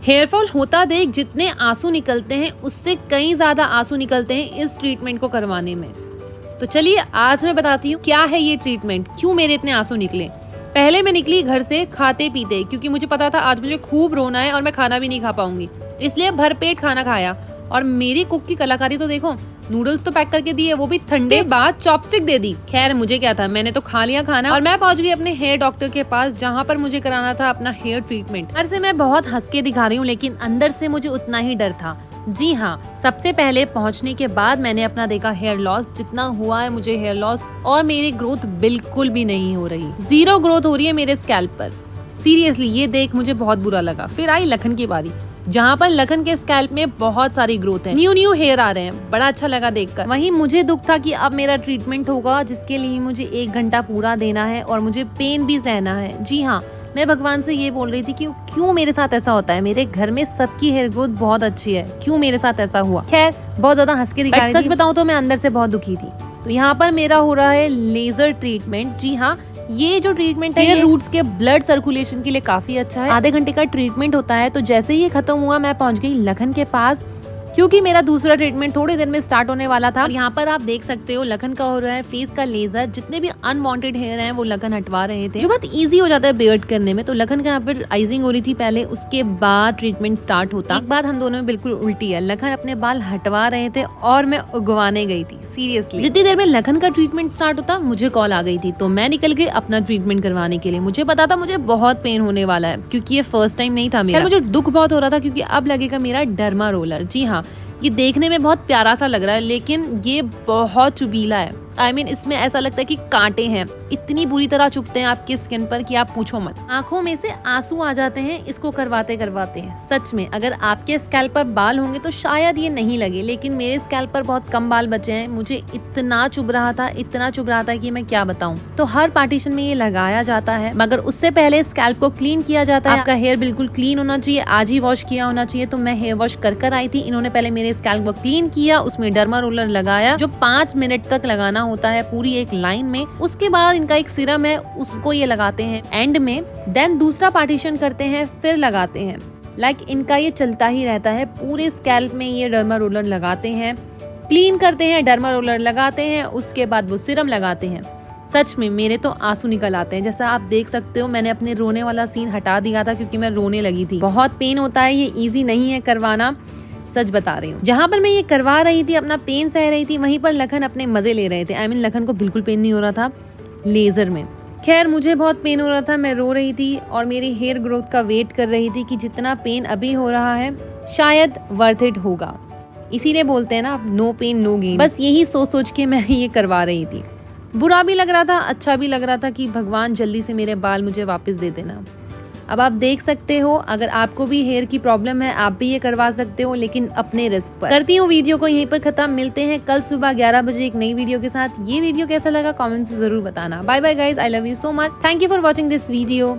Hair fall होता देख जितने आंसू निकलते हैं उससे कई ज्यादा आंसू निकलते हैं इस ट्रीटमेंट को करवाने में। तो चलिए आज मैं बताती हूँ क्या है ये ट्रीटमेंट, क्यों मेरे इतने आंसू निकले। पहले मैं निकली घर से खाते पीते, क्योंकि मुझे पता था आज मुझे खूब रोना है और मैं खाना भी नहीं खा पाऊंगी, इसलिए भरपेट खाना खाया। और मेरी कुक की कलाकारी तो देखो, नूडल्स तो पैक करके दिए, वो भी ठंडे, बाद चॉपस्टिक दे दी। खैर मुझे क्या था, मैंने तो खा लिया खाना और मैं पहुंच गई अपने हेयर डॉक्टर के पास, जहां पर मुझे कराना था अपना हेयर ट्रीटमेंट। घर से मैं बहुत हंस के दिखा रही हूँ, लेकिन अंदर से मुझे उतना ही डर था। जी हाँ, सबसे पहले पहुंचने के बाद मैंने अपना देखा हेयर लॉस, जितना हुआ है मुझे हेयर लॉस, और मेरी ग्रोथ बिल्कुल भी नहीं हो रही, 0 ग्रोथ हो रही है मेरे स्कैल्प पर। सीरियसली ये देख मुझे बहुत बुरा लगा। फिर आई लखन की बारी, जहाँ पर लखन के स्कैल्प में बहुत सारी ग्रोथ है, न्यू हेयर आ रहे हैं, बड़ा अच्छा लगा देखकर। वहीं मुझे दुख था कि अब मेरा ट्रीटमेंट होगा जिसके लिए मुझे 1 घंटा पूरा देना है और मुझे पेन भी सहना है। जी हाँ, मैं भगवान से ये बोल रही थी कि क्यों मेरे साथ ऐसा होता है, मेरे घर में सबकी हेयर ग्रोथ बहुत अच्छी है, क्यों मेरे साथ ऐसा हुआ। खैर बहुत ज्यादा हंस के दिखा रही थी। सच बताऊं तो मैं अंदर से बहुत दुखी थी। तो यहाँ पर मेरा हो रहा है लेजर ट्रीटमेंट। जी हाँ, ये जो ट्रीटमेंट है ये रूट्स के ब्लड सर्कुलेशन के लिए काफी अच्छा है। आधे घंटे का ट्रीटमेंट होता है। तो जैसे ही ये खत्म हुआ मैं पहुंच गई लखन के पास, क्योंकि मेरा दूसरा ट्रीटमेंट थोड़ी देर में स्टार्ट होने वाला था। और यहाँ पर आप देख सकते हो लखन का हो रहा है फेस का लेजर। जितने भी अनवांटेड हेयर हैं वो लखन हटवा रहे थे, जो बहुत इजी हो जाता है बियर्ड करने में। तो लखन का यहाँ पर आइजिंग हो रही थी पहले, उसके बाद ट्रीटमेंट स्टार्ट होता। एक बात हम दोनों में बिल्कुल उल्टी है, लखन अपने बाल हटवा रहे थे और मैं उगवाने गई थी। सीरियसली जितनी देर में लखन का ट्रीटमेंट स्टार्ट होता मुझे कॉल आ गई थी, तो मैं निकल गई अपना ट्रीटमेंट करवाने के लिए। मुझे पता था मुझे बहुत पेन होने वाला है, क्योंकि ये फर्स्ट टाइम नहीं था मेरा। मुझे दुख बहुत हो रहा था, क्योंकि अब लगेगा मेरा डर्मा रोलर। जी हाँ, ये देखने में बहुत प्यारा सा लग रहा है, लेकिन ये बहुत चुभीला है। इसमें ऐसा लगता है कि कांटे हैं, इतनी बुरी तरह चुभते हैं आपके स्किन पर कि आप पूछो मत। आंखों में से आंसू आ जाते हैं इसको करवाते करवाते। सच में अगर आपके स्कैल्प पर बाल होंगे तो शायद ये नहीं लगे, लेकिन मेरे स्कैल्प पर बहुत कम बाल बचे हैं। मुझे इतना चुभ रहा था, इतना चुभ रहा था कि मैं क्या बताऊं। तो हर पार्टीशन में ये लगाया जाता है, मगर उससे पहले स्कैल्प को क्लीन किया जाता है। आपका हेयर बिल्कुल क्लीन होना चाहिए, आज ही वॉश किया होना चाहिए। तो मैं हेयर वॉश कर आई थी। इन्होंने पहले मेरे स्कैल्प को क्लीन किया, उसमें डर्मा रोलर लगाया, जो 5 मिनट तक लगाना होता है पूरी एक लाइन में। उसके बाद इनका एक सीरम है, उसको ये लगाते हैं एंड में, देन दूसरा पार्टीशन करते हैं, फिर लगाते हैं। इनका ये चलता ही रहता है। पूरे स्कैल्प में ये डर्मा रोलर लगाते हैं, क्लीन करते हैं, डर्मा रोलर लगाते हैं, उसके बाद वो सीरम लगाते हैं। सच में मेरे तो आंसू निकल आते हैं। जैसा आप देख सकते हो, मैंने अपने रोने वाला सीन हटा दिया था क्योंकि मैं रोने लगी थी। बहुत पेन होता है, ये इजी नहीं है करवाना, सच बता रही हूँ। जहाँ पर मैं ये करवा रही थी, अपना पेन सह रही थी, वहीं पर लखन अपने मजे ले रहे थे। लखन को बिल्कुल पेन नहीं हो रहा था लेजर में। खैर मुझे बहुत पेन हो रहा था, मैं रो रही थी और मेरी हेयर ग्रोथ का वेट कर रही थी कि जितना पेन अभी हो रहा है शायद वर्थ इट होगा। इसीलिए बोलते हैं ना, नो पेन नो गेन। बस यही सोच सोच के मैं ये करवा रही थी। बुरा भी लग रहा था, अच्छा भी लग रहा था कि भगवान जल्दी से मेरे बाल मुझे वापस दे देना। अब आप देख सकते हो, अगर आपको भी हेयर की प्रॉब्लम है आप भी ये करवा सकते हो, लेकिन अपने रिस्क पर। करती हूँ वीडियो को यहीं पर खत्म। मिलते हैं कल सुबह 11 बजे एक नई वीडियो के साथ। ये वीडियो कैसा लगा कमेंट्स में जरूर बताना। Bye bye guys, I love you so much. Thank you for watching this video.